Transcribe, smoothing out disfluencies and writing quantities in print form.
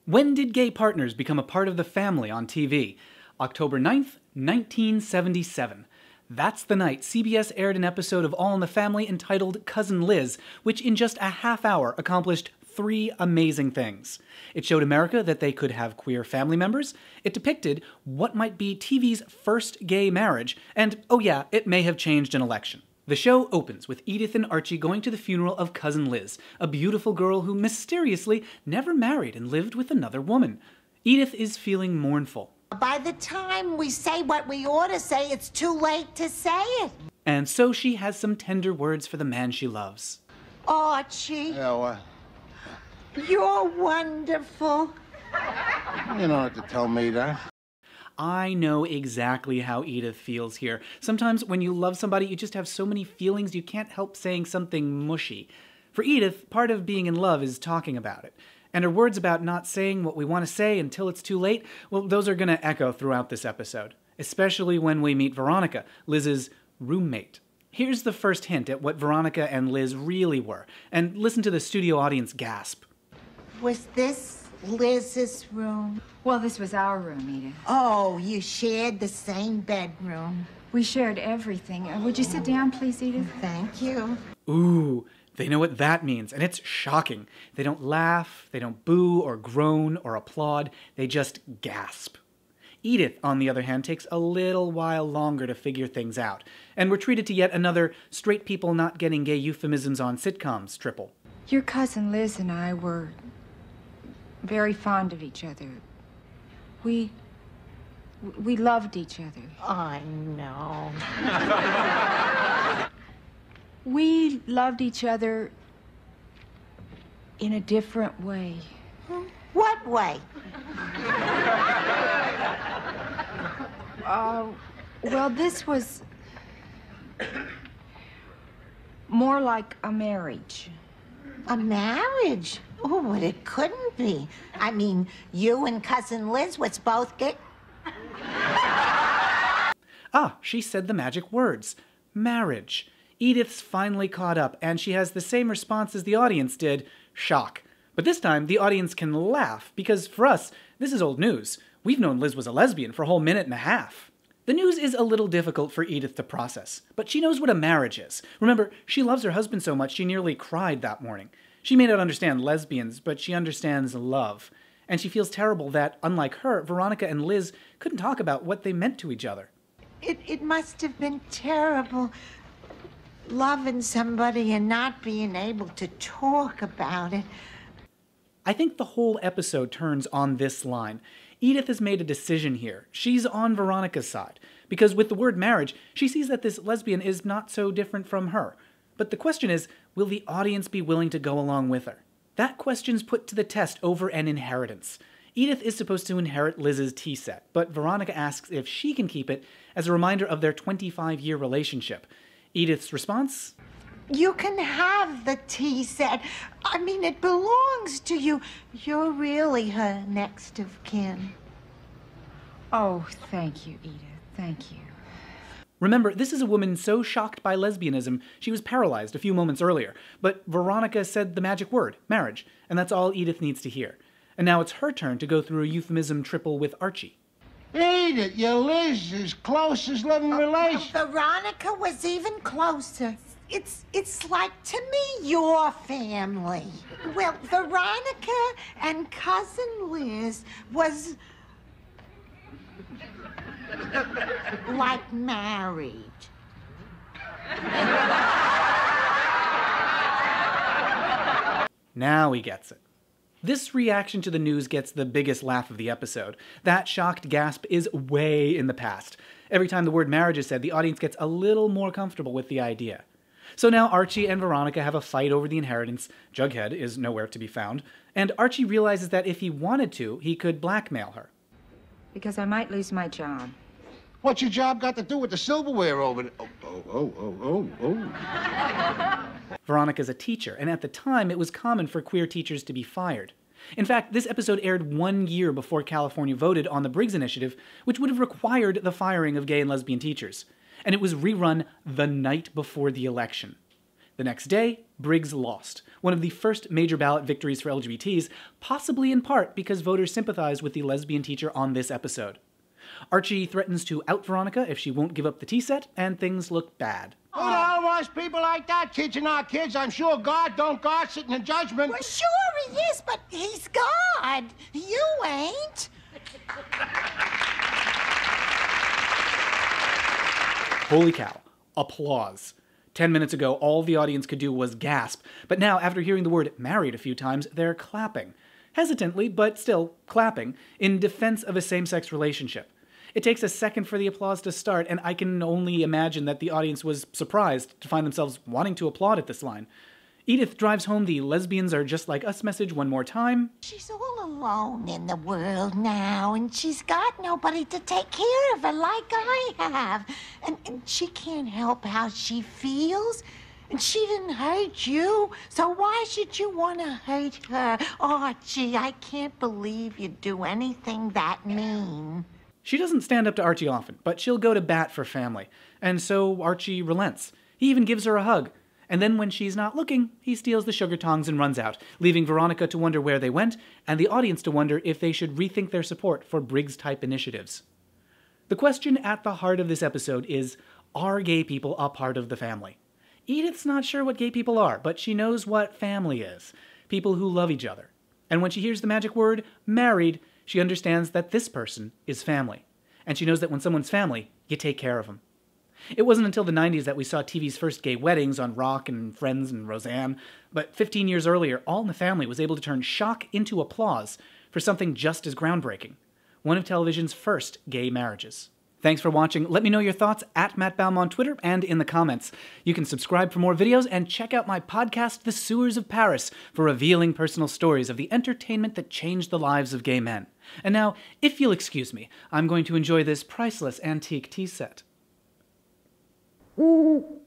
When did gay partners become a part of the family on TV? October 9th, 1977. That's the night CBS aired an episode of All in the Family entitled Cousin Liz, which in just a half hour accomplished 3 amazing things. It showed America that they could have queer family members, it depicted what might be TV's first gay marriage, and, oh yeah, it may have changed an election. The show opens with Edith and Archie going to the funeral of Cousin Liz, a beautiful girl who mysteriously never married and lived with another woman. Edith is feeling mournful. By the time we say what we ought to say, it's too late to say it. And so she has some tender words for the man she loves. Archie. Yeah, You're wonderful. you don't have to tell me that. I know exactly how Edith feels here. Sometimes when you love somebody, you just have so many feelings you can't help saying something mushy. For Edith, part of being in love is talking about it. And her words about not saying what we want to say until it's too late, well, those are going to echo throughout this episode. Especially when we meet Veronica, Liz's roommate. Here's the first hint at what Veronica and Liz really were. And listen to the studio audience gasp. Was this Liz's room? Well, this was our room, Edith. Oh, you shared the same bedroom. We shared everything. Would you sit down, please, Edith? Thank you. Ooh, they know what that means, and it's shocking. They don't laugh, they don't boo or groan or applaud, they just gasp. Edith, on the other hand, takes a little while longer to figure things out, and we're treated to yet another straight people not getting gay euphemisms on sitcoms triple. Your cousin Liz and I were very fond of each other. We loved each other. I know. We loved each other in a different way. What way? Well, this was more like a marriage. A marriage? Oh, but it couldn't be. I mean, you and Cousin Liz was both gay. Ah, she said the magic words. Marriage. Edith's finally caught up, and she has the same response as the audience did, shock. But this time, the audience can laugh, because for us, this is old news. We've known Liz was a lesbian for a whole minute and a half. The news is a little difficult for Edith to process, but she knows what a marriage is. Remember, she loves her husband so much she nearly cried that morning. She may not understand lesbians, but she understands love. And she feels terrible that, unlike her, Veronica and Liz couldn't talk about what they meant to each other. It must have been terrible loving somebody and not being able to talk about it. I think the whole episode turns on this line. Edith has made a decision here. She's on Veronica's side. Because with the word marriage, she sees that this lesbian is not so different from her. But the question is, will the audience be willing to go along with her? That question's put to the test over an inheritance. Edith is supposed to inherit Liz's tea set, but Veronica asks if she can keep it as a reminder of their 25-year relationship. Edith's response? You can have the tea set. I mean, it belongs to you. You're really her next of kin. Oh, thank you, Edith. Thank you. Remember, this is a woman so shocked by lesbianism, she was paralyzed a few moments earlier. But Veronica said the magic word, marriage, and that's all Edith needs to hear. And now it's her turn to go through a euphemism triple with Archie. Edith, your Liz is closest living relation. Veronica was even closer. It's like, to me, your family. Well, Veronica and Cousin Liz was like married. Now he gets it. This reaction to the news gets the biggest laugh of the episode. That shocked gasp is way in the past. Every time the word marriage is said, the audience gets a little more comfortable with the idea. So now Archie and Veronica have a fight over the inheritance. Jughead is nowhere to be found. And Archie realizes that if he wanted to, he could blackmail her. Because I might lose my job. What's your job got to do with the silverware over there? Oh. Veronica's a teacher, and at the time it was common for queer teachers to be fired. In fact, this episode aired 1 year before California voted on the Briggs Initiative, which would have required the firing of gay and lesbian teachers. And it was rerun the night before the election. The next day, Briggs lost, one of the first major ballot victories for LGBTs, possibly in part because voters sympathized with the lesbian teacher on this episode. Archie threatens to out Veronica if she won't give up the tea set, and things look bad. Who the hell wants people like that teaching our kids? I'm sure God sit in the judgment. Well, sure he is, but he's God. You ain't. Holy cow. Applause. 10 minutes ago, all the audience could do was gasp, but now, after hearing the word married a few times, they're clapping. Hesitantly, but still clapping, in defense of a same-sex relationship. It takes a second for the applause to start, and I can only imagine that the audience was surprised to find themselves wanting to applaud at this line. Edith drives home the lesbians are just like us message one more time. She's all alone in the world now, and she's got nobody to take care of her like I have. And she can't help how she feels. And she didn't hurt you, so why should you want to hurt her? Archie, I can't believe you'd do anything that mean. She doesn't stand up to Archie often, but she'll go to bat for family. And so Archie relents. He even gives her a hug. And then when she's not looking, he steals the sugar tongs and runs out, leaving Veronica to wonder where they went, and the audience to wonder if they should rethink their support for Briggs-type initiatives. The question at the heart of this episode is, are gay people a part of the family? Edith's not sure what gay people are, but she knows what family is. People who love each other. And when she hears the magic word, married, she understands that this person is family. And she knows that when someone's family, you take care of them. It wasn't until the 90s that we saw TV's first gay weddings on Rock and Friends and Roseanne, but 15 years earlier, All in the Family was able to turn shock into applause for something just as groundbreaking. One of television's first gay marriages. Thanks for watching. Let me know your thoughts at Matt Baum on Twitter and in the comments. You can subscribe for more videos and check out my podcast, The Sewers of Paris, for revealing personal stories of the entertainment that changed the lives of gay men. And now, if you'll excuse me, I'm going to enjoy this priceless antique tea set.